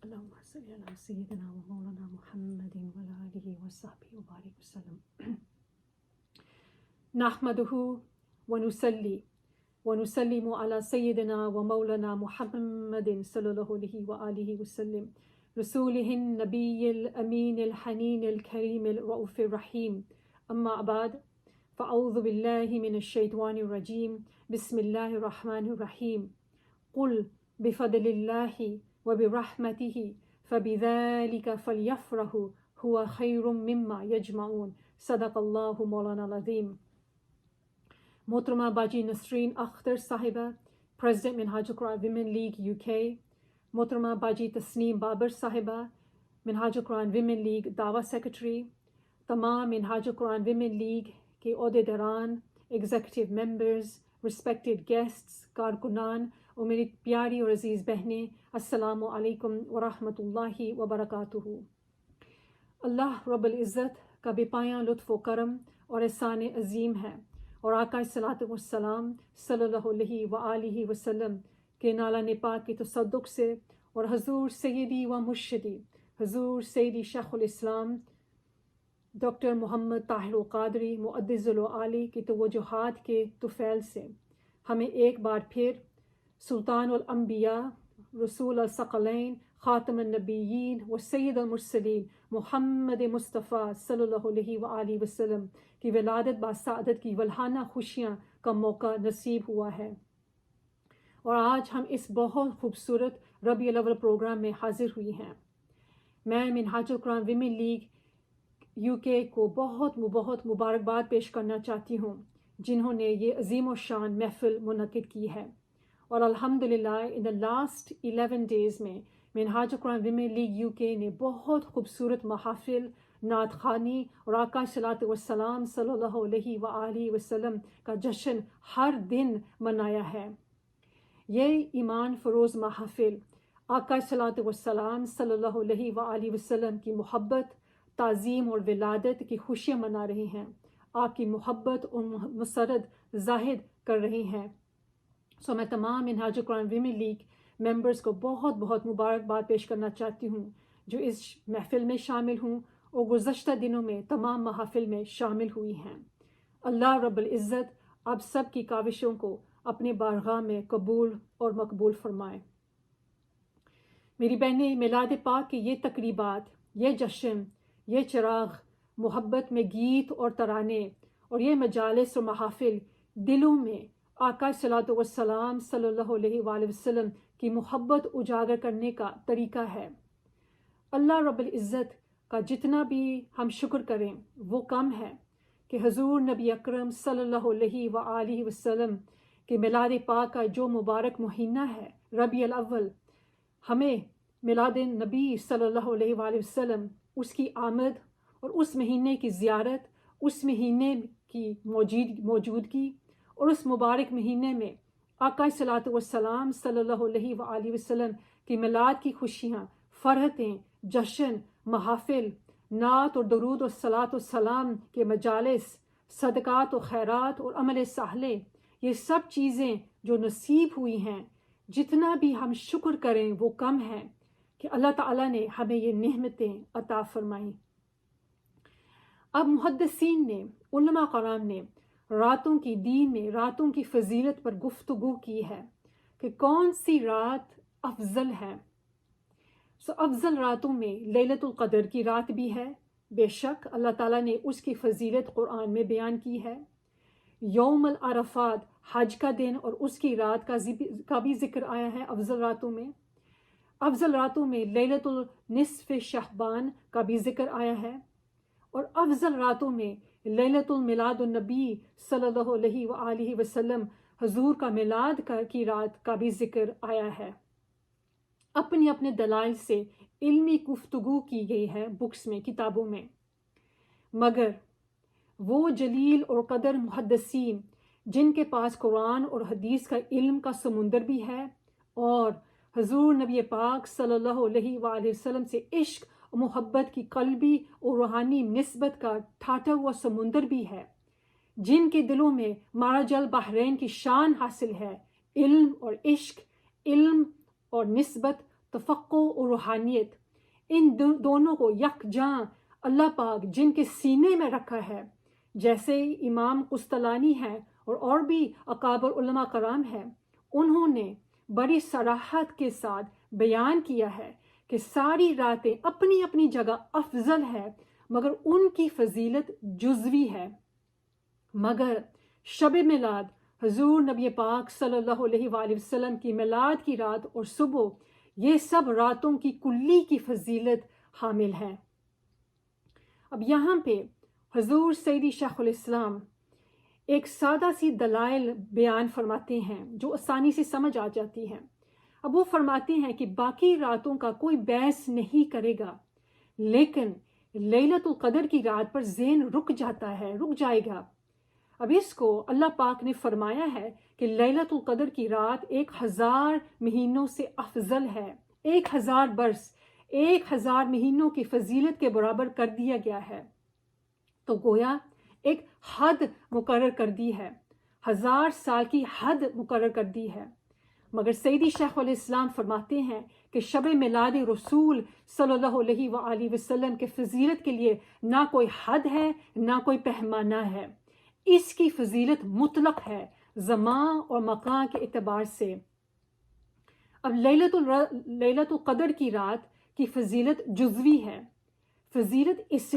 اللهم صل على سيدنا ومولانا محمد وعلى آله وصحبه وبارك وسلم. نحمده ونصلي ونسلم على سيدنا ومولانا محمد صلى الله عليه وآله وسلم رسوله النبي الأمين الحنين الكريم الرؤوف الرحيم. أما بعد، فأعوذ بالله من الشيطان الرجيم. بسم الله الرحمن الرحيم. قل بفضل الله وبرحمته فبذلك فليفرحوا هو خير مما يجمعون. صدق اللہ مولانا العظیم. محترمہ باجی نسرین اختر صاحبہ، پریزیڈنٹ منہاج القرآن ویمن لیگ UK، محترمہ باجی تسنیم بابر صاحبہ، منہاج القرآن ویمن لیگ دعویٰ سیکرٹری، تمام منہاج القرآن ویمن لیگ کے عہدیداران، ایگزیکٹو ممبرز، رسپیکٹڈ گیسٹس، کارکنان اور میری پیاری اور عزیز بہنیں، السلام علیکم ورحمۃ اللہ وبرکاتہ. اللہ رب العزت کا بے پایاں لطف و کرم اور احسان عظیم ہے، اور آقا صلاۃ والسلام صلی اللہ علیہ وآلہ وسلم کے نالہ پاک کے تصدق سے، اور حضور سیدی و مرشدی حضور سیدی شیخ الاسلام ڈاکٹر محمد طاہر القادری معزز العالی کی توجہات کے طفیل سے ہمیں ایک بار پھر سلطان الانبیاء، رسول الثقلین، خاتم النبیین و سید المرسلین محمد مصطفیٰ صلی اللہ علیہ وآلہ وسلم کی ولادت باسعادت کی ولہانہ خوشیاں کا موقع نصیب ہوا ہے، اور آج ہم اس بہت خوبصورت ربیع الاول پروگرام میں حاضر ہوئی ہیں. میں منہاج القرآن ویمن لیگ UK کو بہت مبارکباد پیش کرنا چاہتی ہوں، جنہوں نے یہ عظیم و شان محفل منعقد کی ہے. اور الحمدللہ ان the last 11 days میں منہاج القرآن ویمن لیگ UK نے بہت خوبصورت محافل، نعت خوانی اور آقا صلاۃ والسلام صلی اللہ علیہ وآلہ وسلم کا جشن ہر دن منایا ہے. یہ ایمان فروز محافل آقا صلاۃ والسلام صلی اللہ علیہ وآلہ وسلم کی محبت، تعظیم اور ولادت کی خوشیاں منا رہی ہیں، آپ کی محبت اور مسرت ظاہر کر رہی ہیں. میں تمام منہاج القرآن ویمن لیگ ممبرز کو بہت مبارکباد پیش کرنا چاہتی ہوں، جو اس محفل میں شامل ہوں اور گزشتہ دنوں میں تمام محافل میں شامل ہوئی ہیں. اللہ رب العزت آپ سب کی کاوشوں کو اپنے بارگاہ میں قبول اور مقبول فرمائے. میری بہنیں، میلاد پاک کی یہ تقریبات، یہ جشن، یہ چراغ، محبت میں گیت اور ترانے اور یہ مجالس اور محافل دلوں میں آقا صلاۃ والسلام صلی اللہ علیہ وآلہ وسلم کی محبت اجاگر کرنے کا طریقہ ہے. اللہ رب العزت کا جتنا بھی ہم شکر کریں وہ کم ہے کہ حضور نبی اکرم صلی اللہ علیہ وآلہ وسلم کے میلاد پاک کا جو مبارک مہینہ ہے ربیع الاول، ہمیں میلاد نبی صلی اللہ علیہ وآلہ وسلم، اس کی آمد اور اس مہینے کی زیارت، اس مہینے کی موجودگی اور اس مبارک مہینے میں آقا صلاۃ والسلام صلی اللہ علیہ وآلہ وسلم کی میلاد کی خوشیاں، فرحتیں، جشن، محافل، نعت اور درود اور صلاۃ و سلام کے مجالس، صدقات و خیرات اور عمل صالح، یہ سب چیزیں جو نصیب ہوئی ہیں، جتنا بھی ہم شکر کریں وہ کم ہے کہ اللہ تعالیٰ نے ہمیں یہ نعمتیں عطا فرمائیں. اب محدثین نے، علماء کرام نے راتوں کی دین میں راتوں کی فضیلت پر گفتگو کی ہے کہ کون سی رات افضل ہے. افضل راتوں میں لیلۃ القدر کی رات بھی ہے، بے شک اللہ تعالیٰ نے اس کی فضیلت قرآن میں بیان کی ہے. یوم العرفات، حج کا دن اور اس کی رات کا بھی ذکر آیا ہے افضل راتوں میں. افضل راتوں میں لیلۃ النصف شعبان کا بھی ذکر آیا ہے، اور افضل راتوں میں لیلۃ المیلاد النبی صلی اللہ علیہ وآلہ وسلم، حضور کا میلاد کی رات کا بھی ذکر آیا ہے. اپنے اپنے دلائل سے علمی گفتگو کی گئی ہے بکس میں، کتابوں میں. مگر وہ جلیل اور قدر محدثین جن کے پاس قرآن اور حدیث کا علم کا سمندر بھی ہے، اور حضور نبی پاک صلی اللہ علیہ وآلہ وسلم سے عشق اور محبت کی قلبی اور روحانی نسبت کا ٹھاٹھا ہوا سمندر بھی ہے، جن کے دلوں میں مرج البحرین کی شان حاصل ہے، علم اور عشق، علم اور نسبت تفقع اور روحانیت، ان دونوں کو یکجاں اللہ پاک جن کے سینے میں رکھا ہے، جیسے امام قسطلانی ہیں اور بھی اکابر علماء کرام ہیں، انہوں نے بڑی صراحت کے ساتھ بیان کیا ہے کہ ساری راتیں اپنی اپنی جگہ افضل ہے، مگر ان کی فضیلت جزوی ہے۔ مگر شب میلاد، حضور نبی پاک صلی اللہ علیہ وآلہ وسلم کی میلاد کی رات اور صبح، یہ سب راتوں کی کلی کی فضیلت حامل ہیں۔ اب یہاں پہ حضور سیدی شیخ الاسلام ایک سادہ سی دلائل بیان فرماتے ہیں جو آسانی سے سمجھ آ جاتی ہیں۔ اب وہ فرماتے ہیں کہ باقی راتوں کا کوئی بحث نہیں کرے گا، لیکن لیلۃ القدر کی رات پر ذہن رک جائے گا۔ اب اس کو اللہ پاک نے فرمایا ہے کہ لیلۃ القدر کی رات 1000 مہینوں سے افضل ہے، 1000 برس، 1000 مہینوں کی فضیلت کے برابر کر دیا گیا ہے۔ تو گویا ایک حد مقرر کر دی ہے، 1000 سال کی حد مقرر کر دی ہے۔ مگر سیدی شیخ الاسلام فرماتے ہیں کہ شب میلاد رسول صلی اللہ علیہ وآلہ وسلم کے فضیلت کے لیے نہ کوئی حد ہے، نہ کوئی پیمانہ ہے، اس کی فضیلت مطلق ہے زمان اور مکان کے اعتبار سے۔ اب لیلۃ القدر کی رات کی فضیلت جزوی ہے۔ فضیلت اس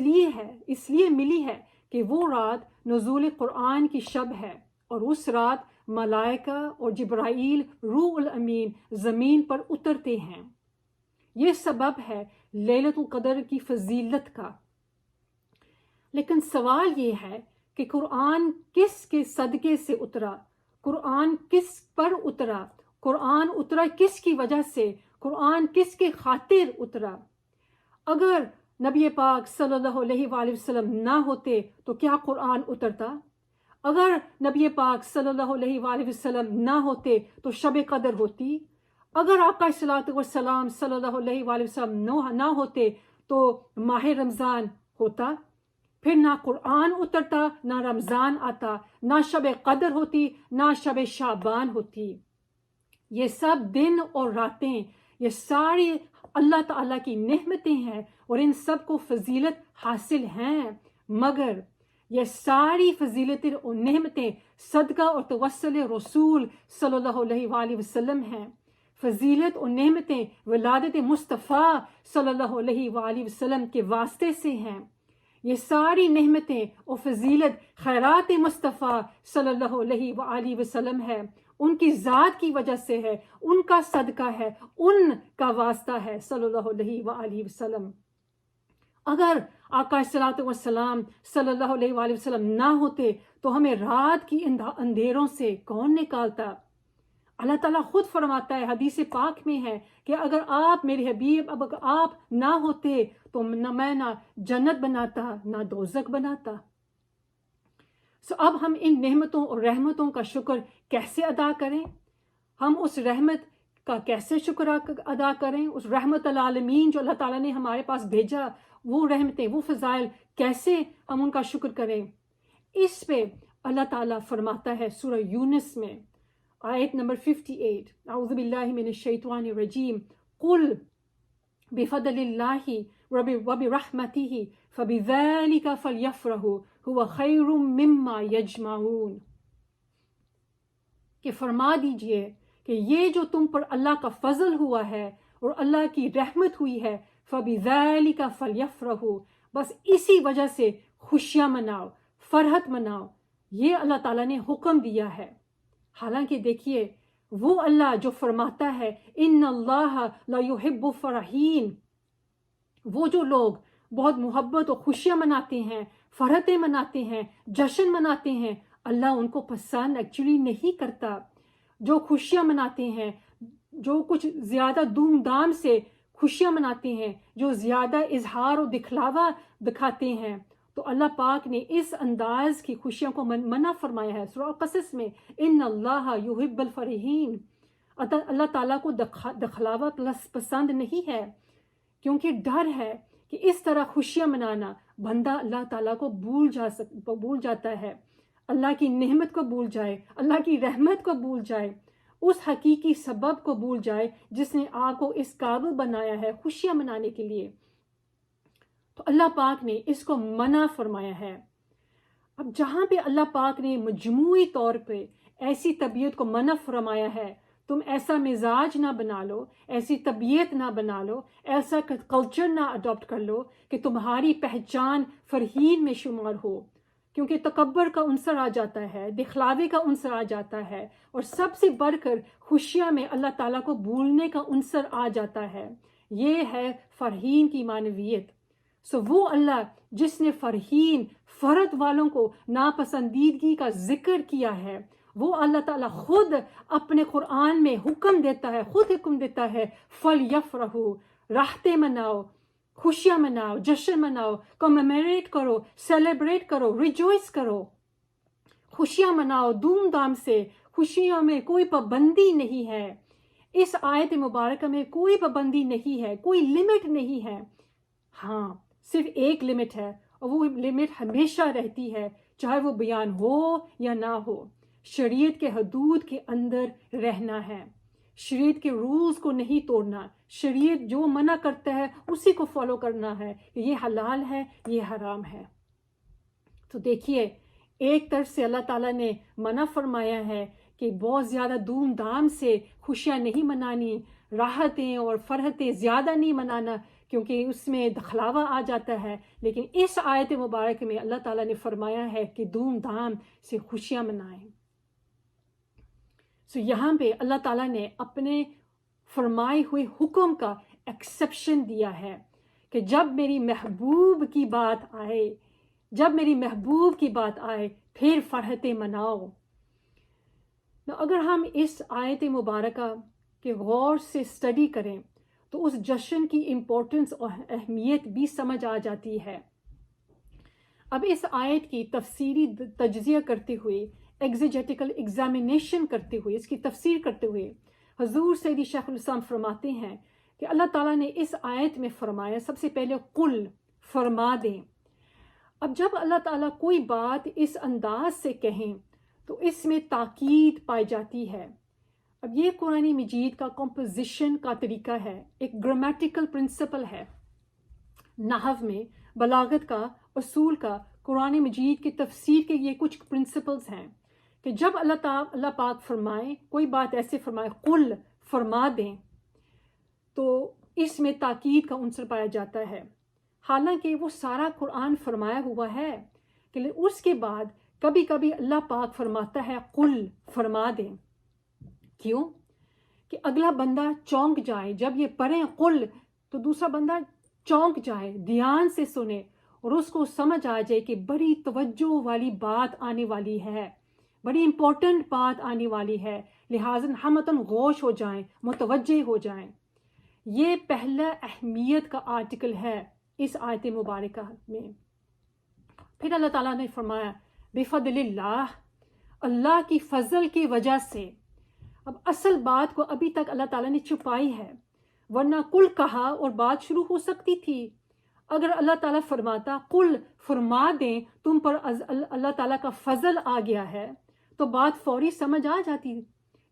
لیے ملی ہے کہ وہ رات نزول قرآن کی شب ہے، اور اس رات ملائکہ اور جبرائیل روح الامین زمین پر اترتے ہیں۔ یہ سبب ہے لیلۃ القدر کی فضیلت کا۔ لیکن سوال یہ ہے کہ قرآن کس کے صدقے سے اترا؟ قرآن کس پر اترا؟ قرآن اترا کس کی وجہ سے؟ قرآن کس کے خاطر اترا؟ اگر نبی پاک صلی اللہ علیہ وآلہ وسلم نہ ہوتے تو کیا قرآن اترتا؟ اگر نبی پاک صلی اللہ علیہ وآلہ وسلم نہ ہوتے تو شب قدر ہوتی؟ اگر آقا صلی اللہ علیہ وآلہ وسلم نہ ہوتے تو ماہ رمضان ہوتا؟ پھر نہ قرآن اترتا، نہ رمضان آتا، نہ شب قدر ہوتی، نہ شب شعبان ہوتی۔ یہ سب دن اور راتیں، یہ ساری اللہ تعالیٰ کی نعمتیں ہیں اور ان سب کو فضیلت حاصل ہیں، مگر یہ ساری فضیلتیں اور نعمتیں صدقہ اور توسل رسول صلی اللہ علیہ وآلہ وسلم ہیں۔ فضیلت اور نعمتیں ولادت مصطفیٰ صلی اللہ علیہ وآلہ وسلم کے واسطے سے ہیں۔ یہ ساری نعمتیں اور فضیلت خیرات مصطفیٰ صلی اللہ علیہ وآلہ وسلم ہے، ان کی ذات کی وجہ سے ہے، ان کا صدقہ ہے، ان کا واسطہ ہے صلی اللہ علیہ وآلہ وسلم۔ اگر آقا والسلام صلی اللہ علیہ وآلہ وسلم نہ ہوتے تو ہمیں رات کی اندھیروں سے کون نکالتا؟ اللہ تعالیٰ خود فرماتا ہے، حدیث پاک میں ہے کہ اگر آپ میرے حبیب، اگر آپ نہ ہوتے تو میں نہ جنت بناتا نہ دوزخ بناتا۔ اب ہم ان نعمتوں اور رحمتوں کا شکر کیسے ادا کریں؟ ہم اس رحمت کا کیسے شکر ادا کریں؟ اس رحمت العالمین جو اللہ تعالیٰ نے ہمارے پاس بھیجا، وہ رحمتیں، وہ فضائل، کیسے ہم ان کا شکر کریں؟ اس پہ اللہ تعالیٰ فرماتا ہے سورہ یونس میں آیت نمبر 58، اعوذ باللہ من الشیطان الرجیم، قل بفضل اللہ وبرحمتہ فبذلک فلیفرحوا هو خیر مما یجمعون، کہ فرما دیجئے کہ یہ جو تم پر اللہ کا فضل ہوا ہے اور اللہ کی رحمت ہوئی ہے، فبذلک فلیفرحوا، بس اسی وجہ سے خوشیاں مناؤ، فرحت مناؤ، یہ اللہ تعالیٰ نے حکم دیا ہے۔ حالانکہ دیکھیے وہ اللہ جو فرماتا ہے ان اللہ لا یحب فرحین، وہ جو لوگ بہت محبت اور خوشیاں مناتے ہیں، فرحتیں مناتے ہیں، جشن مناتے ہیں، اللہ ان کو پسند ایکچولی نہیں کرتا۔ جو خوشیاں مناتے ہیں، جو کچھ زیادہ دھوم دھام سے خوشیاں مناتے ہیں، جو زیادہ اظہار و دکھلاوا دکھاتے ہیں، تو اللہ پاک نے اس انداز کی خوشیوں کو منع فرمایا ہے۔ سورہ قصص میں ان اللہ یحب الفرحین، اللہ تعالیٰ کو دکھلاوا پسند نہیں ہے، کیونکہ ڈر ہے کہ اس طرح خوشیاں منانا بندہ اللہ تعالیٰ کو بھول جاتا ہے، اللہ کی نعمت کو بھول جائے، اللہ کی رحمت کو بھول جائے، اس حقیقی سبب کو بھول جائے جس نے آپ کو اس قابل بنایا ہے خوشیاں منانے کے لیے۔ تو اللہ پاک نے اس کو منع فرمایا ہے۔ اب جہاں پہ اللہ پاک نے مجموعی طور پہ ایسی طبیعت کو منع فرمایا ہے، تم ایسا مزاج نہ بنا لو، ایسی طبیعت نہ بنا لو، ایسا کلچر نہ اڈاپٹ کر لو کہ تمہاری پہچان فرحین میں شمار ہو، کیونکہ تکبر کا عنصر آ جاتا ہے، دکھلاوے کا عنصر آ جاتا ہے، اور سب سے بڑھ کر خوشیاں میں اللہ تعالیٰ کو بھولنے کا عنصر آ جاتا ہے۔ یہ ہے فرحین کی معنویت۔ وہ اللہ جس نے فرحین فرد والوں کو ناپسندیدگی کا ذکر کیا ہے، وہ اللہ تعالیٰ خود اپنے قرآن میں حکم دیتا ہے، خود حکم دیتا ہے، فَلْيَفْرَحُوا، راحتیں مناؤ، خوشیاں مناؤ، جشن مناؤ، کمیموریٹ کرو، سیلیبریٹ کرو، ریجوائس کرو، خوشیاں مناؤ دھوم دھام سے۔ خوشیوں میں کوئی پابندی نہیں ہے، اس آیت مبارکہ میں کوئی پابندی نہیں ہے، کوئی لمٹ نہیں ہے۔ ہاں، صرف ایک لمٹ ہے، اور وہ لمٹ ہمیشہ رہتی ہے، چاہے وہ بیان ہو یا نہ ہو، شریعت کے حدود کے اندر رہنا ہے، شریعت کے رولز کو نہیں توڑنا، شریعت جو منع کرتا ہے اسی کو فالو کرنا ہے، کہ یہ حلال ہے، یہ حرام ہے۔ تو دیکھیے، ایک طرف سے اللہ تعالیٰ نے منع فرمایا ہے کہ بہت زیادہ دھوم دھام سے خوشیاں نہیں منانی، راحتیں اور فرحتیں زیادہ نہیں منانا، کیونکہ اس میں دکھلاوا آ جاتا ہے، لیکن اس آیت مبارک میں اللہ تعالیٰ نے فرمایا ہے کہ دھوم دھام سے خوشیاں منائیں۔ یہاں پہ اللہ تعالیٰ نے اپنے فرمائے ہوئے حکم کا ایکسیپشن دیا ہے کہ جب میری محبوب کی بات آئے، جب میری محبوب کی بات آئے پھر فرحتیں مناؤ۔ اگر ہم اس آیت مبارکہ کے غور سے اسٹڈی کریں تو اس جشن کی امپورٹنس اور اہمیت بھی سمجھ آ جاتی ہے۔ اب اس آیت کی تفسیری تجزیہ کرتے ہوئے، ایگزیجیٹیکل ایگزامینیشن کرتے ہوئے، اس کی تفسیر کرتے ہوئے، حضور سیدی شیخ الاسلام فرماتے ہیں کہ اللہ تعالیٰ نے اس آیت میں فرمایا، سب سے پہلے قل، فرما دیں۔ اب جب اللہ تعالیٰ کوئی بات اس انداز سے کہیں تو اس میں تاکید پائی جاتی ہے۔ اب یہ قرآن مجید کا کمپوزیشن کا طریقہ ہے، ایک گرامیٹیکل پرنسپل ہے، نحو میں بلاغت کا اصول کا، قرآن مجید کی تفسیر کے یہ کچھ پرنسپلز ہیں کہ جب اللہ پاک فرمائے، کوئی بات ایسے فرمائے، قل، فرما دیں، تو اس میں تاکید کا عنصر پایا جاتا ہے، حالانکہ وہ سارا قرآن فرمایا ہوا ہے، کہ اس کے بعد کبھی کبھی اللہ پاک فرماتا ہے قل، فرما دیں۔ کیوں؟ کہ اگلا بندہ چونک جائے، جب یہ پڑھیں قل تو دوسرا بندہ چونک جائے، دھیان سے سنے، اور اس کو سمجھ آ جائے کہ بڑی توجہ والی بات آنے والی ہے، بڑی امپورٹنٹ بات آنے والی ہے، لہٰذا ہم غوش ہو جائیں، متوجہ ہو جائیں۔ یہ پہلا اہمیت کا آرٹیکل ہے اس آیت مبارکہ میں۔ پھر اللہ تعالیٰ نے فرمایا بفضل اللہ، اللہ کی فضل کی وجہ سے۔ اب اصل بات کو ابھی تک اللہ تعالیٰ نے چھپائی ہے، ورنہ کل کہا اور بات شروع ہو سکتی تھی۔ اگر اللہ تعالیٰ فرماتا قل، فرما دیں تم پر اللہ تعالیٰ کا فضل آ گیا ہے، تو بات فوری سمجھ آ جاتی،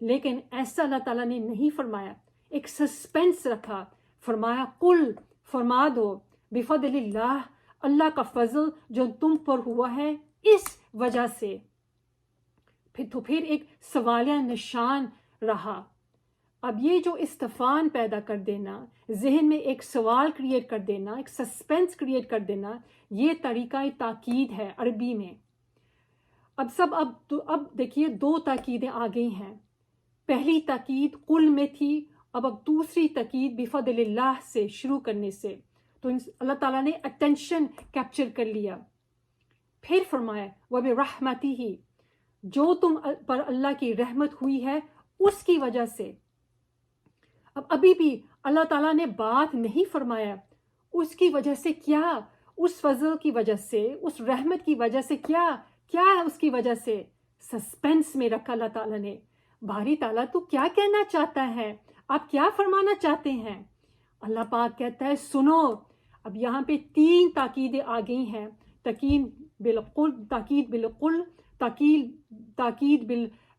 لیکن ایسا اللہ تعالیٰ نے نہیں فرمایا، ایک سسپینس رکھا، فرمایا قل، فرما دو بفضل اللہ، اللہ کا فضل جو تم پر ہوا ہے اس وجہ سے۔ پھر ایک سوالیہ نشان رہا۔ اب یہ جو استفان پیدا کر دینا، ذہن میں ایک سوال کریٹ کر دینا، ایک سسپینس کریٹ کر دینا، یہ طریقہ تاکید ہے عربی میں۔ اب دیکھیے دو تاکیدیں آ گئی ہیں، پہلی تاکید قل میں تھی، اب دوسری تاکید بفضل اللہ سے شروع کرنے سے، تو اللہ تعالیٰ نے اٹینشن کیپچر کر لیا۔ پھر فرمایا وَبِرَحْمَتِهِ، جو تم پر اللہ کی رحمت ہوئی ہے اس کی وجہ سے۔ اب ابھی بھی اللہ تعالیٰ نے بات نہیں فرمایا اس کی وجہ سے، کیا اس فضل کی وجہ سے، اس رحمت کی وجہ سے، کیا ہے اس کی وجہ سے، سسپینس میں رکھا اللہ تعالیٰ نے۔ باری تعالیٰ تو کیا کہنا چاہتا ہے، آپ کیا فرمانا چاہتے ہیں؟ اللہ پاک کہتا ہے سنو۔ اب یہاں پہ تین تاکیدیں آ گئی ہیں، تاکید بالقل، تاکید بالقل، تاکید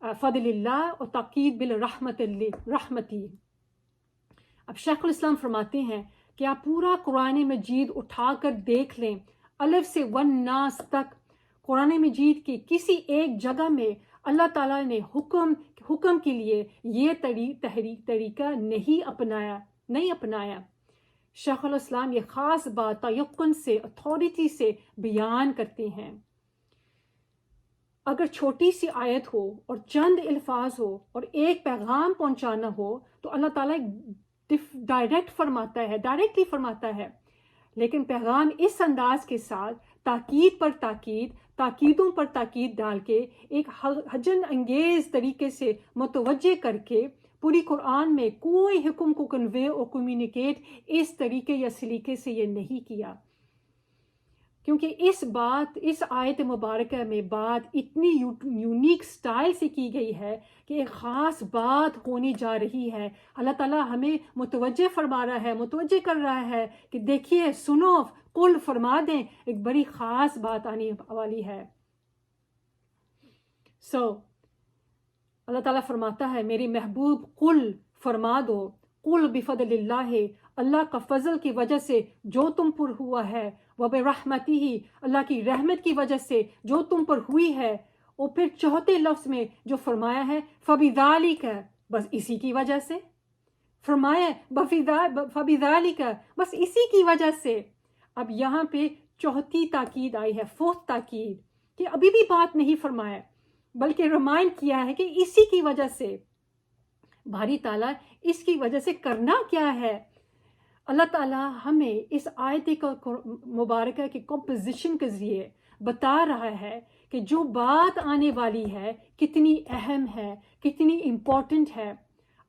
فضل اللہ اور تاکید بالرحمتی. اب شیخ الاسلام فرماتے ہیں کہ آپ پورا قرآن مجید اٹھا کر دیکھ لیں، الف سے والناس تک قرآن مجید کی کسی ایک جگہ میں اللہ تعالیٰ نے حکم کے لیے یہ طریقہ نہیں اپنایا. شیخ الاسلام یہ خاص بات تیقن سے، اتھارٹی سے بیان کرتے ہیں. اگر چھوٹی سی آیت ہو اور چند الفاظ ہو اور ایک پیغام پہنچانا ہو تو اللہ تعالیٰ ڈائریکٹلی فرماتا ہے، لیکن پیغام اس انداز کے ساتھ تاکید پر تاکید، تاکیدوں پر تاکید ڈال کے ایک ہجن انگیز طریقے سے متوجہ کر کے پوری قرآن میں کوئی حکم کو کنوے اور کمیونیکیٹ اس طریقے یا سلیقے سے یہ نہیں کیا. کیونکہ اس آیت مبارکہ میں بات اتنی یونیک سٹائل سے کی گئی ہے کہ ایک خاص بات ہونے جا رہی ہے. اللہ تعالیٰ ہمیں متوجہ فرما رہا ہے، متوجہ کر رہا ہے کہ دیکھیے، سنو، قل فرما دیں، ایک بڑی خاص بات آنے والی ہے. اللہ تعالیٰ فرماتا ہے میری محبوب قل فرما دو، قل بفضل اللہ، اللہ کا فضل کی وجہ سے جو تم پر ہوا ہے، وبرحمتہ، اللہ کی رحمت کی وجہ سے جو تم پر ہوئی ہے. اور پھر چوتھے لفظ میں جو فرمایا ہے فبذالک، بس اسی کی وجہ سے فرمایا، فبذالک، بس اسی کی وجہ سے. اب یہاں پہ چوتھی تاکید آئی ہے، فورتھ تاکید، کہ ابھی بھی بات نہیں فرمایا بلکہ ریمائنڈ کیا ہے کہ اسی کی وجہ سے. باری تعالیٰ اس کی وجہ سے کرنا کیا ہے؟ اللہ تعالیٰ ہمیں اس آیت مبارکہ کی کمپوزیشن کے ذریعے بتا رہا ہے کہ جو بات آنے والی ہے کتنی اہم ہے، کتنی امپورٹنٹ ہے.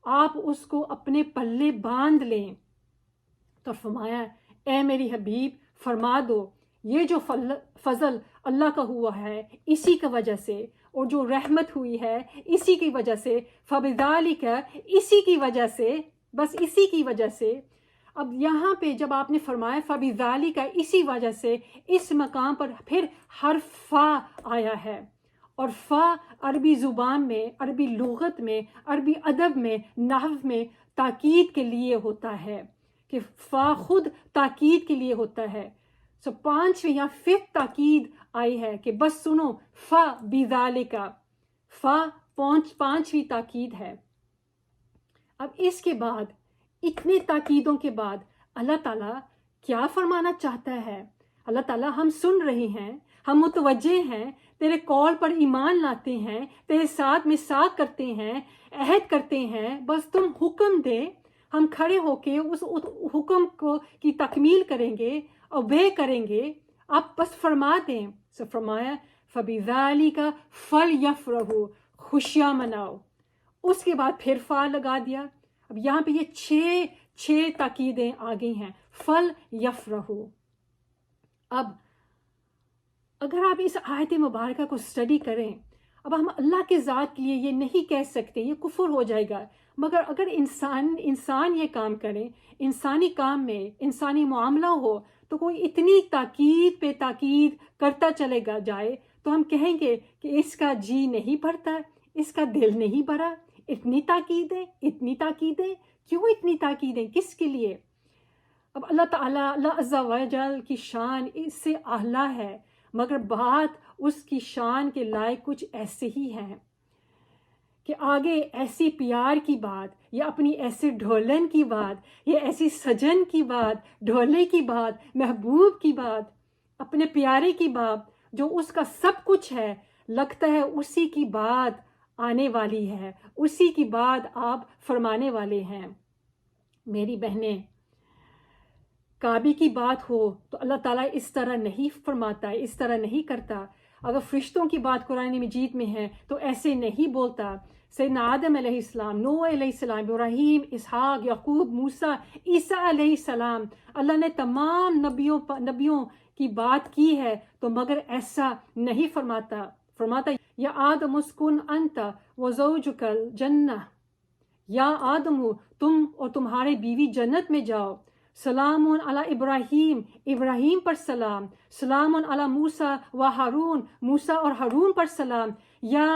آپ اس کو اپنے پلے باندھ لیں. تو فرمایا اے میری حبیب فرما دو یہ جو فضل اللہ کا ہوا ہے اسی کی وجہ سے، اور جو رحمت ہوئی ہے اسی کی وجہ سے، فبذالک، اسی کی وجہ سے، بس اسی کی وجہ سے. اب یہاں پہ جب آپ نے فرمایا فبذالک، اسی وجہ سے، اس مقام پر پھر حرف فا آیا ہے. اور فا عربی زبان میں، عربی لغت میں، عربی ادب میں، نحو میں تاکید کے لیے ہوتا ہے، کہ فا خود تاکید کے لیے ہوتا ہے. پانچویں یا ففتھ تاکید آئی ہے کہ بس سنو، فا بذالک، فا پانچویں تاکید ہے. اب اس کے بعد، اتنے تاکیدوں کے بعد اللہ تعالیٰ کیا فرمانا چاہتا ہے؟ اللہ تعالیٰ ہم سن رہے ہیں، ہم متوجہ ہیں، تیرے قول پر ایمان لاتے ہیں، تیرے ساتھ میثاق کرتے ہیں، عہد کرتے ہیں، بس تم حکم دے، ہم کھڑے ہو کے اس حکم کی تکمیل کریں گے، اوبے کریں گے، آپ بس فرما دیں. فرمایا فبذالک فلیفرحوا، خوشیاں مناؤ. اس کے بعد پھر فا لگا دیا. اب یہاں پہ یہ چھ تاکیدیں آ گئی ہیں. فلیفرحوا. اب اگر آپ اس آیت مبارکہ کو اسٹڈی کریں، اب ہم اللہ کے ذات کے لیے یہ نہیں کہہ سکتے، یہ کفر ہو جائے گا. مگر اگر انسان یہ کام کرے، انسانی کام میں انسانی معاملہ ہو، تو کوئی اتنی تاکید پہ تاکید کرتا چلے جائے تو ہم کہیں گے کہ اس کا جی نہیں بھرتا، اس کا دل نہیں بھرا. اتنی تاکیدیں، کیوں اتنی تاکیدیں، کس کے لیے؟ اب اللہ تعالیٰ، اللہ عز و جل کی شان اس سے اعلیٰ ہے، مگر بات اس کی شان کے لائق کچھ ایسے ہی ہیں کہ آگے ایسی پیار کی بات، یا اپنی ایسے ڈھولن کی بات، یا ایسی سجن کی بات، ڈھولے کی بات، محبوب کی بات، اپنے پیارے کی بات، جو اس کا سب کچھ ہے، لگتا ہے اسی کی بات آنے والی ہے، اسی کی بات آپ فرمانے والے ہیں. میری بہنیں، کعبے کی بات ہو تو اللہ تعالیٰ اس طرح نہیں فرماتا، اس طرح نہیں کرتا. اگر فرشتوں کی بات قرآن مجید میں ہے تو ایسے نہیں بولتا. سیدنا آدم علیہ السلام، نوح علیہ السلام، ابراہیم، اسحاق، یعقوب، موسیٰ، عیسیٰ علیہ السلام، اللہ نے تمام نبیوں کی بات کی ہے، تو مگر ایسا نہیں فرماتا. یا آدم اسکن انت وزوجک الجنہ، یا آدم تم اور تمہارے بیوی جنت میں جاؤ. سلام علی ابراہیم پر سلام. سلام علی موسیٰ و ہارون، موسیٰ اور ہارون پر سلام. یا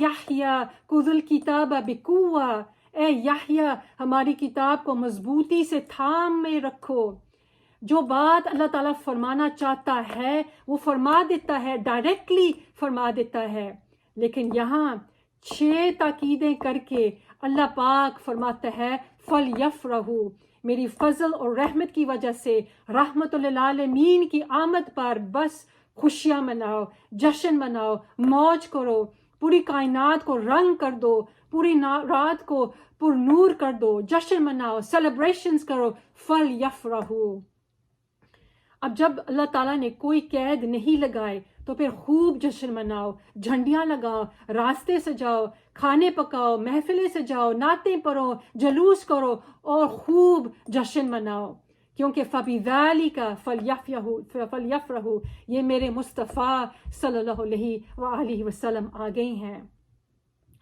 یحییٰ خذ الکتاب بقوہ، اے یحییٰ ہماری کتاب کو مضبوطی سے تھام میں رکھو۔ جو بات اللہ تعالیٰ فرمانا چاہتا ہے وہ فرما دیتا ہے، ڈائریکٹلی فرما دیتا ہے، لیکن یہاں 6 تاکیدیں کر کے اللہ پاک فرماتا ہے فَلْيَفْرَحُوا، میری فضل اور رحمت کی وجہ سے رحمت للعالمین کی آمد پر بس خوشیاں مناؤ، جشن مناؤ، موج کرو، پوری کائنات کو رنگ کر دو، پوری رات کو پر نور کر دو، جشن مناؤ، سیلیبریشنز کرو، فَلْيَفْرَحُوا۔ اب جب اللہ تعالیٰ نے کوئی قید نہیں لگائے تو پھر خوب جشن مناؤ، جھنڈیاں لگاؤ، راستے سجاؤ، کھانے پکاؤ، محفلیں سجاؤ، نعتیں پڑھو، جلوس کرو اور خوب جشن مناؤ، کیونکہ فَبِذَٰلِکَ فَلْيَفْرَحُوا، یہ میرے مصطفیٰ صلی اللہ علیہ وآلہ وسلم آ گئے ہیں۔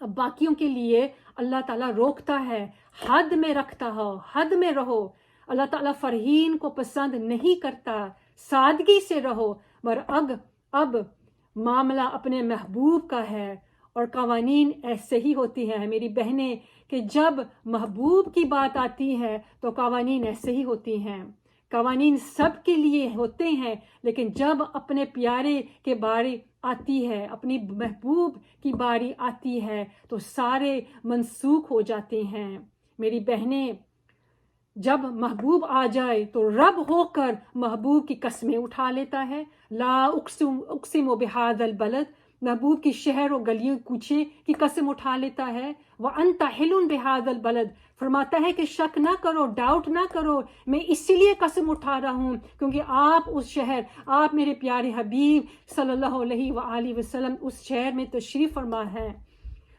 اب باقیوں کے لیے اللہ تعالیٰ روکتا ہے، حد میں رکھتا ہو، حد میں رہو۔ اللہ تعالیٰ فرحین کو پسند نہیں کرتا، سادگی سے رہو، مگر اب معاملہ اپنے محبوب کا ہے، اور قوانین ایسے ہی ہوتی ہیں میری بہنیں کہ جب محبوب کی بات آتی ہے تو قوانین ایسے ہی ہوتی ہیں۔ قوانین سب کے لیے ہوتے ہیں، لیکن جب اپنے پیارے کے بارے آتی ہے، اپنی محبوب کی باری آتی ہے تو سارے منسوخ ہو جاتے ہیں۔ میری بہنیں، جب محبوب آ جائے تو رب ہو کر محبوب کی قسمیں اٹھا لیتا ہے، لا اقسم بہذا البلد، محبوب کی شہر و گلیوں کوچے کی قسم اٹھا لیتا ہے، وانت حل بہذا البلد، فرماتا ہے کہ شک نہ کرو، ڈاؤٹ نہ کرو، میں اسی لیے قسم اٹھا رہا ہوں کیونکہ آپ اس شہر، آپ میرے پیارے حبیب صلی اللہ علیہ وآلہ وسلم اس شہر میں تشریف فرما ہے۔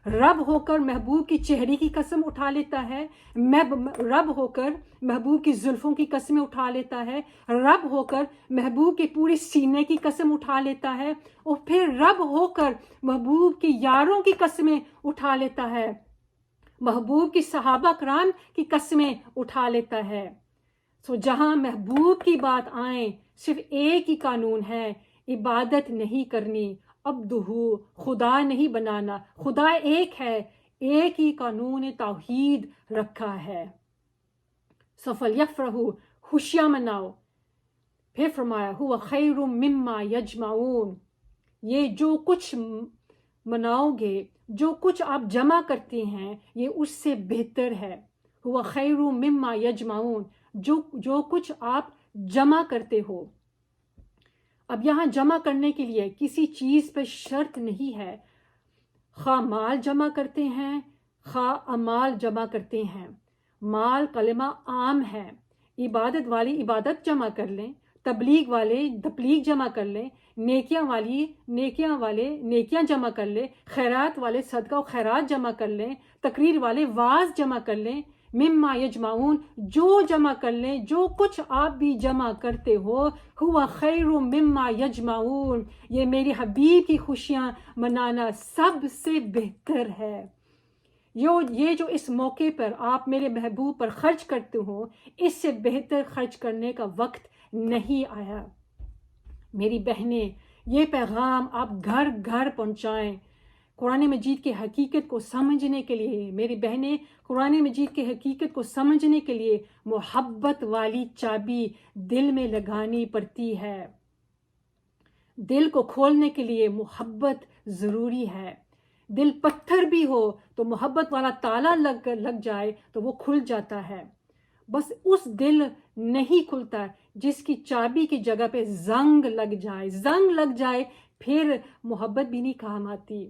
رب ہو کر محبوب کی چہرے کی قسم اٹھا لیتا ہے، رب ہو کر محبوب کی زلفوں کی قسمیں اٹھا لیتا ہے، رب ہو کر محبوب کے پورے سینے کی قسم اٹھا لیتا ہے، اور پھر رب ہو کر محبوب کی یاروں کی قسمیں اٹھا لیتا ہے، محبوب کی صحابہ کرام کی قسمیں اٹھا لیتا ہے۔ جہاں محبوب کی بات آئیں صرف ایک ہی قانون ہے، عبادت نہیں کرنی، عبدہ، خدا نہیں بنانا، خدا ایک ہے، ایک ہی قانون توحید رکھا ہے۔ فَلْيَفْرَحُوا، خوشیاں مناؤ۔ پھر فرمایا هُوَ خَيْرٌ مِّمَّا يَجْمَعُونَ، یہ جو کچھ مناؤ گے، جو کچھ آپ جمع کرتے ہیں، یہ اس سے بہتر ہے۔ هُوَ خَيْرٌ مِّمَّا يَجْمَعُونَ، جو کچھ آپ جمع کرتے ہو۔ اب یہاں جمع کرنے کے لیے کسی چیز پہ شرط نہیں ہے، خواہ مال جمع کرتے ہیں، خواہ امال جمع کرتے ہیں۔ مال کلمہ عام ہے، عبادت والی عبادت جمع کر لیں، تبلیغ والے تبلیغ جمع کر لیں، نیکیاں والے نیکیاں جمع کر لیں، خیرات والے صدقہ و خیرات جمع کر لیں، تقریر والے واعظ جمع کر لیں۔ مما یجمعون، جو جمع کر لیں، جو کچھ آپ بھی جمع کرتے ہو، ہوا خیر مما یجمعون، یہ میری حبیب کی خوشیاں منانا سب سے بہتر ہے۔ یہ جو اس موقع پر آپ میرے محبوب پر خرچ کرتے ہو، اس سے بہتر خرچ کرنے کا وقت نہیں آیا۔ میری بہنیں، یہ پیغام آپ گھر گھر پہنچائیں۔ قرآن مجید کی حقیقت کو سمجھنے کے لیے، میری بہنیں، قرآن مجید کی حقیقت کو سمجھنے کے لیے محبت والی چابی دل میں لگانی پڑتی ہے۔ دل کو کھولنے کے لیے محبت ضروری ہے۔ دل پتھر بھی ہو تو محبت والا تالا لگ جائے تو وہ کھل جاتا ہے۔ بس اس دل نہیں کھلتا جس کی چابی کی جگہ پہ زنگ لگ جائے پھر محبت بھی نہیں کام آتی۔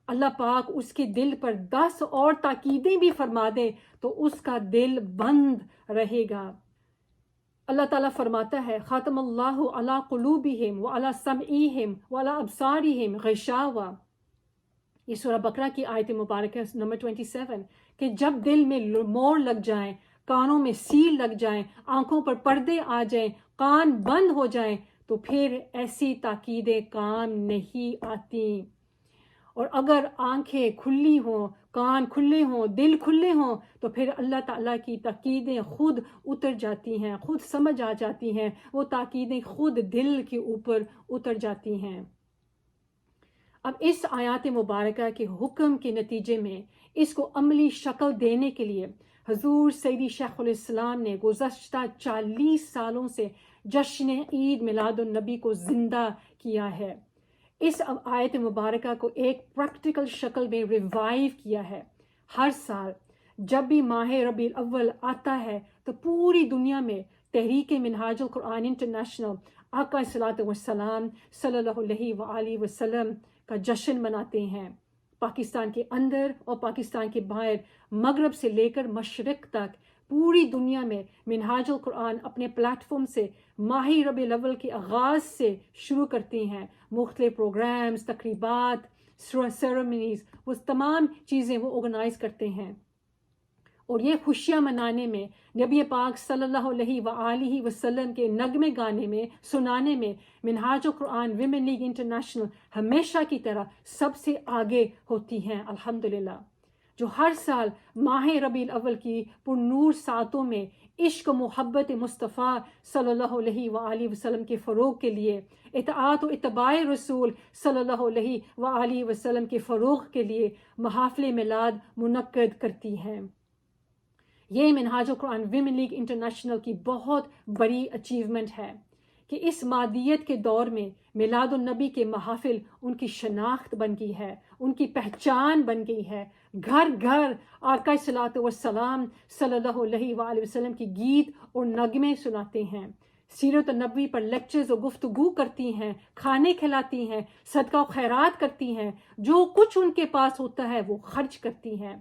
اللہ پاک اس کے دل پر 10 اور تاکیدیں بھی فرما دے تو اس کا دل بند رہے گا۔ اللہ تعالیٰ فرماتا ہے خاتم اللہ علی قلوبہم وعلی سمعہم وعلی ابصارہم غشاوہ، یہ سورہ بقرہ کی آیت مبارکہ نمبر 27، کہ جب دل میں موڑ لگ جائیں، کانوں میں سیل لگ جائیں، آنکھوں پر پردے آ جائیں، کان بند ہو جائیں تو پھر ایسی تاکیدیں کام نہیں آتی۔ اور اگر آنکھیں کھلی ہوں، کان کھلے ہوں، دل کھلے ہوں تو پھر اللہ تعالیٰ کی تاکیدیں خود اتر جاتی ہیں، خود سمجھ آ جاتی ہیں، وہ تاکیدیں خود دل کے اوپر اتر جاتی ہیں۔ اب اس آیات مبارکہ کے حکم کے نتیجے میں اس کو عملی شکل دینے کے لیے حضور سیدی شیخ الاسلام نے گزشتہ 40 سالوں سے جشن عید میلاد النبی کو زندہ کیا ہے. اس آیت مبارکہ کو ایک پریکٹیکل شکل میں ریوائیو کیا ہے. ہر سال جب بھی ماہ ربیع الاول آتا ہے تو پوری دنیا میں تحریک منہاج القرآن انٹرنیشنل آقا صلی والسلام صلی اللہ علیہ وآلہ وسلم کا جشن مناتے ہیں. پاکستان کے اندر اور پاکستان کے باہر، مغرب سے لے کر مشرق تک پوری دنیا میں منہاج القرآن اپنے پلیٹ فارم سے ماہ ربیع الاول کے آغاز سے شروع کرتے ہیں. مختلف پروگرامز، تقریبات، سیرمنیز، وہ تمام چیزیں وہ آرگنائز کرتے ہیں. اور یہ خوشیاں منانے میں، نبی پاک صلی اللہ علیہ وآلہ وسلم کے نغمے گانے میں، سنانے میں منہاج القرآن ویمن لیگ انٹرنیشنل ہمیشہ کی طرح سب سے آگے ہوتی ہیں الحمدللہ، جو ہر سال ماہ ربیع الاول کی پرنور ساعتوں میں عشق و محبت مصطفیٰ صلی اللہ علیہ وآلہ وسلم کے فروغ کے لیے، اطاعت و اتباع رسول صلی اللہ علیہ وآلہ وسلم کے فروغ کے لیے محافل میلاد منعقد کرتی ہیں. یہ منہاج القرآن ویمن لیگ انٹرنیشنل کی بہت بڑی اچیومنٹ ہے کہ اس مادیت کے دور میں میلاد النبی کے محافل ان کی شناخت بن گئی ہے، ان کی پہچان بن گئی ہے. گھر گھر آقا صلاۃ والسلام صلی اللہ علیہ وآلہ وسلم کی گیت اور نغمے سناتے ہیں، سیرت نبوی پر لیکچرز اور گفتگو کرتی ہیں، کھانے کھلاتی ہیں، صدقہ و خیرات کرتی ہیں، جو کچھ ان کے پاس ہوتا ہے وہ خرچ کرتی ہیں.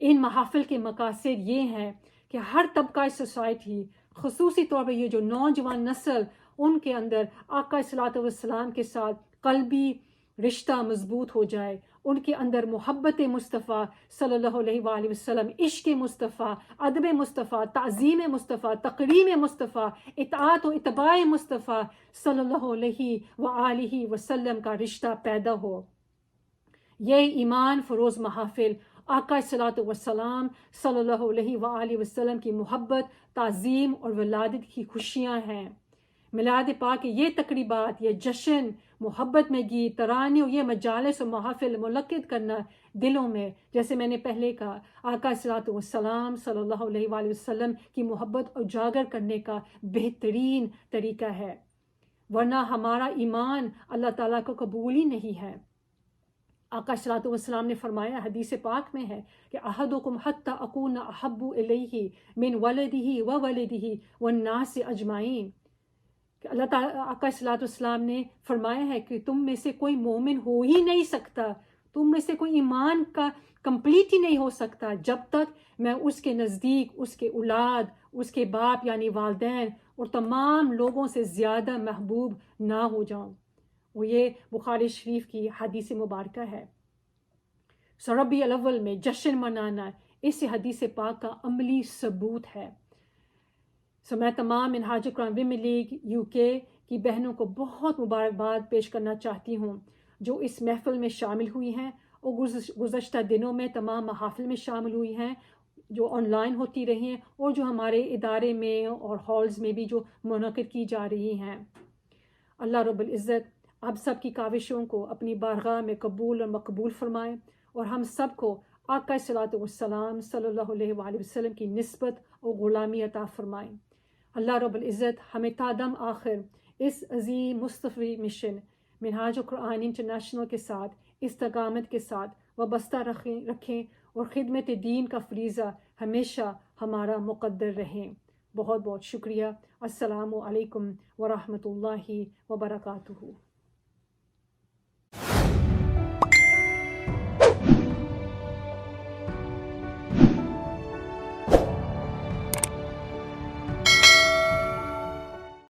ان محافل کے مقاصد یہ ہیں کہ ہر طبقہ سوسائٹی، خصوصی طور پر یہ جو نوجوان نسل، ان کے اندر آقا صلی والسلام کے ساتھ قلبی رشتہ مضبوط ہو جائے، ان کے اندر محبت مصطفیٰ صلی اللہ علیہ وآلہ وسلم، عشق مصطفیٰ، ادب مصطفیٰ، تعظیم مصطفیٰ، تقریم مصطفیٰ، اطاعت و اتباع مصطفیٰ صلی اللہ علیہ وآلہ وسلم کا رشتہ پیدا ہو. یہ ایمان فروز محافل آقا صلی والسلام صلی اللہ علیہ وآلہ وسلم کی محبت، تعظیم اور ولادت کی خوشیاں ہیں. میلاد پاک کے یہ تقریبات، یہ جشن، محبت میں گیت، ترانے اور یہ مجالس و محافل منعقد کرنا دلوں میں، جیسے میں نے پہلے کہا، آقا صلی والسلام صلی اللہ علیہ وآلہ وسلم کی محبت اجاگر کرنے کا بہترین طریقہ ہے. ورنہ ہمارا ایمان اللہ تعالیٰ کو قبول ہی نہیں ہے. آقا صلی اللہ علیہ وسلم نے فرمایا، حدیث پاک میں ہے کہ احدکم حتی اکون احب الیہ من ولدہ وولدہ والناس اجمعین، کہ اللہ تعالیٰ آقا صلی اللہ علیہ وسلم نے فرمایا ہے کہ تم میں سے کوئی مومن ہو ہی نہیں سکتا، تم میں سے کوئی ایمان کا کمپلیٹ ہی نہیں ہو سکتا جب تک میں اس کے نزدیک، اس کے اولاد، اس کے باپ یعنی والدین اور تمام لوگوں سے زیادہ محبوب نہ ہو جاؤں. وہ یہ بخاری شریف کی حدیث مبارکہ ہے. ربیع الاول میں جشن منانا اس حدیث پاک کا عملی ثبوت ہے. میں تمام منہاج القرآن ویمن لیگ UK کی بہنوں کو بہت مبارکباد پیش کرنا چاہتی ہوں جو اس محفل میں شامل ہوئی ہیں اور گزشتہ دنوں میں تمام محافل میں شامل ہوئی ہیں جو آن لائن ہوتی رہی ہیں اور جو ہمارے ادارے میں اور ہالز میں بھی جو منعقد کی جا رہی ہیں. اللہ رب العزت آپ سب کی کاوشوں کو اپنی بارگاہ میں قبول اور مقبول فرمائیں اور ہم سب کو آقا صلی اللہ والسلام صلی اللہ علیہ وآلہ وسلم کی نسبت اور غلامی عطا فرمائیں. اللہ رب العزت ہمیں تا دم آخر اس عظیم مصطفی مشن منہاج القرآن انٹرنیشنل کے ساتھ استقامت کے ساتھ وابستہ رکھیں اور خدمت دین کا فریضہ ہمیشہ ہمارا مقدر رہیں. بہت بہت شکریہ. السلام علیکم ورحمۃ اللہ وبرکاتہ.